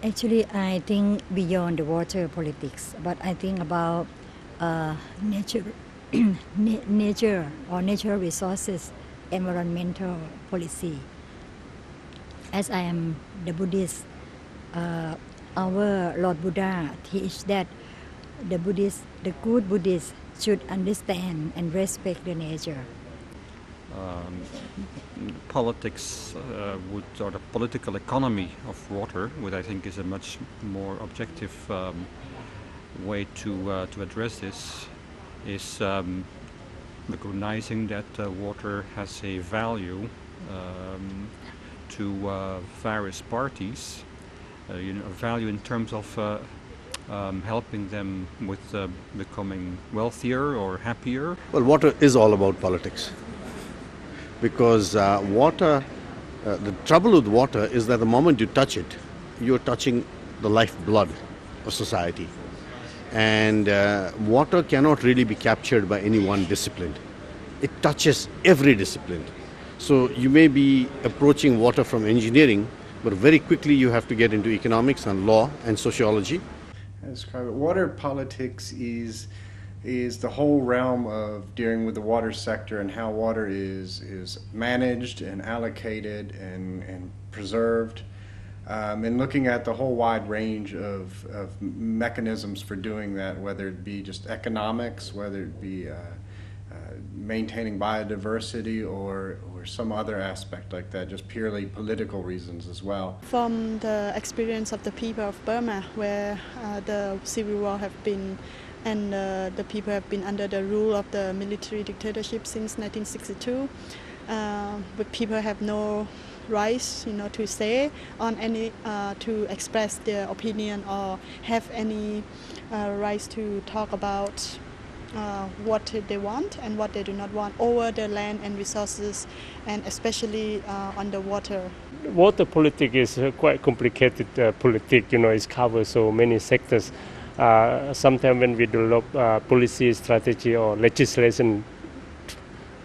Actually, I think beyond the water politics, but I think about nature, nature or natural resources, environmental policy. As I am the Buddhist, our Lord Buddha teach that the good Buddhists should understand and respect the nature. Politics or the political economy of water, which I think is a much more objective way to address this, is recognizing that water has a value to various parties, a value in terms of helping them with becoming wealthier or happier. Well, water is all about politics. Because water, the trouble with water is that the moment you touch it, you're touching the lifeblood of society. And water cannot really be captured by any one discipline. It touches every discipline. So you may be approaching water from engineering, but very quickly you have to get into economics and law and sociology. Water politics is the whole realm of dealing with the water sector and how water is managed and allocated and preserved, and looking at the whole wide range of mechanisms for doing that, whether it be just economics, whether it be maintaining biodiversity or some other aspect like that, just purely political reasons as well. From the experience of the people of Burma, where the civil war have been and the people have been under the rule of the military dictatorship since 1962, but people have no rights, to say on any, to express their opinion or have any rights to talk about what they want and what they do not want over the land and resources, and especially on the water. Water politics is quite complicated politics. It covers so many sectors. Sometimes when we develop policy, strategy, or legislation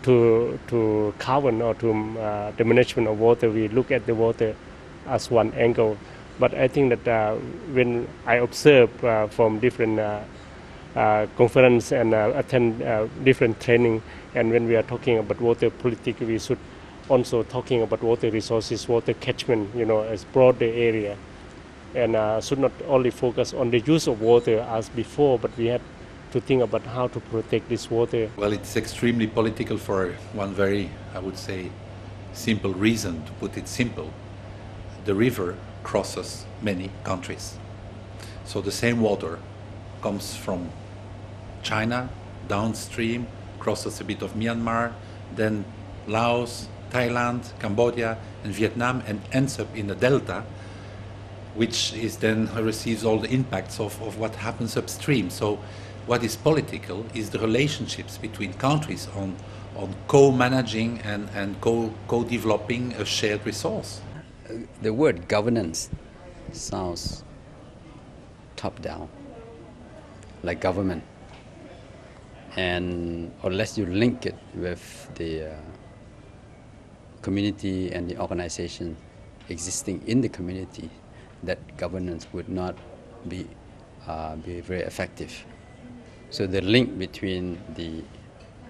to govern or to the management of water, we look at the water as one angle. But I think that when I observe from different conference and attend different training, and when we are talking about water politics, we should also talking about water resources, water catchment, as broader area, and should not only focus on the use of water as before, but we have to think about how to protect this water. Well, it's extremely political for one very, I would say, simple reason, to put it simple. The river crosses many countries. So the same water comes from China, downstream, crosses a bit of Myanmar, then Laos, Thailand, Cambodia, and Vietnam, and ends up in the delta, which is then receives all the impacts of what happens upstream. So what is political is the relationships between countries on co-managing and co-developing a shared resource. The word governance sounds top-down, like government. And unless you link it with the community and the organization existing in the community, that governance would not be very effective. So the link between the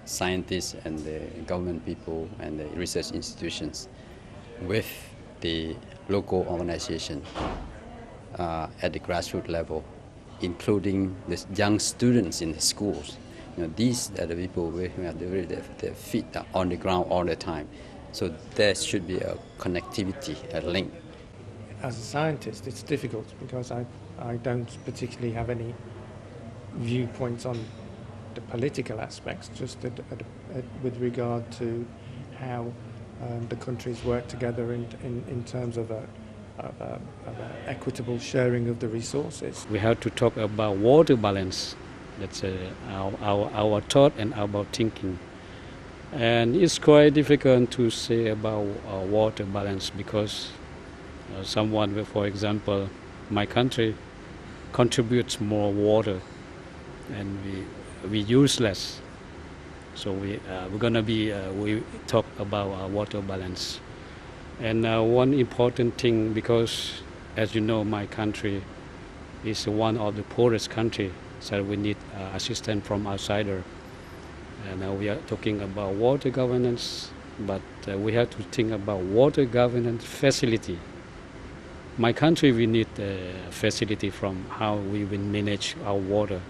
scientists and the government people and the research institutions with the local organization at the grassroots level, including the young students in the schools. These are the people who have their feet on the ground all the time. So there should be a connectivity, a link. As a scientist, it's difficult because I don't particularly have any viewpoints on the political aspects, just with regard to how the countries work together in terms of an equitable sharing of the resources. We have to talk about water balance. That's our thought and our thinking. And it's quite difficult to say about water balance because someone, for example, my country contributes more water and we use less. So we're gonna we talk about water balance. And one important thing, because as you know, my country is one of the poorest country, so we need assistance from outsider. And we are talking about water governance, but we have to think about water governance facility. My country, we need a facility from how we will manage our water.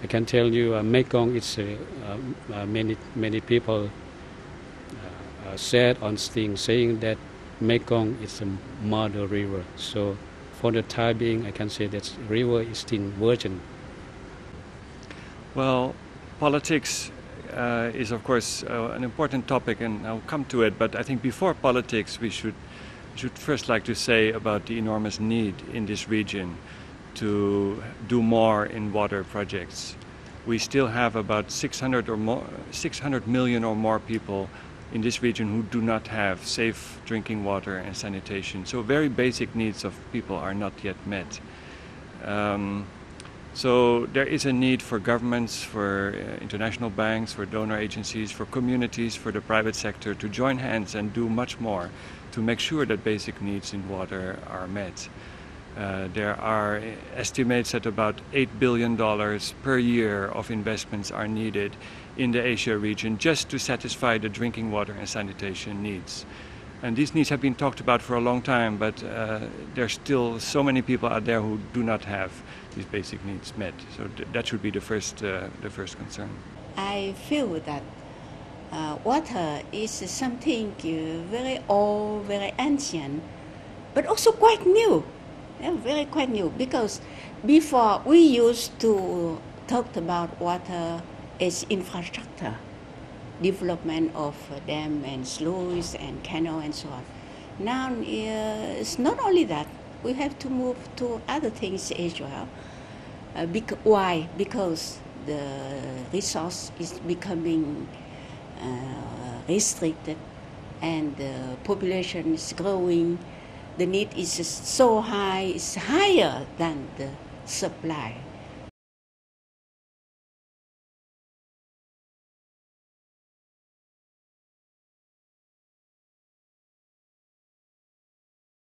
I can tell you, Mekong is many people said on things saying that Mekong is a mother river. So for the time being, I can say that river is still virgin. Well, politics is of course an important topic, and I'll come to it. But I think before politics, we should first like to say about the enormous need in this region to do more in water projects. We still have about 600 million or more people in this region who do not have safe drinking water and sanitation. So very basic needs of people are not yet met. So there is a need for governments, for international banks, for donor agencies, for communities, for the private sector to join hands and do much more to make sure that basic needs in water are met. There are estimates that about $8 billion per year of investments are needed in the Asia region just to satisfy the drinking water and sanitation needs. And these needs have been talked about for a long time, but there's still so many people out there who do not have these basic needs met. So that should be the first concern. I feel that water is something very old, very ancient, but also quite new. Yeah, very quite new, because before we used to talk about water as infrastructure, development of dam and sluice and canal and so on. Now it's not only that, we have to move to other things as well. Why? Because the resource is becoming restricted and the population is growing. The need is so high, it's higher than the supply.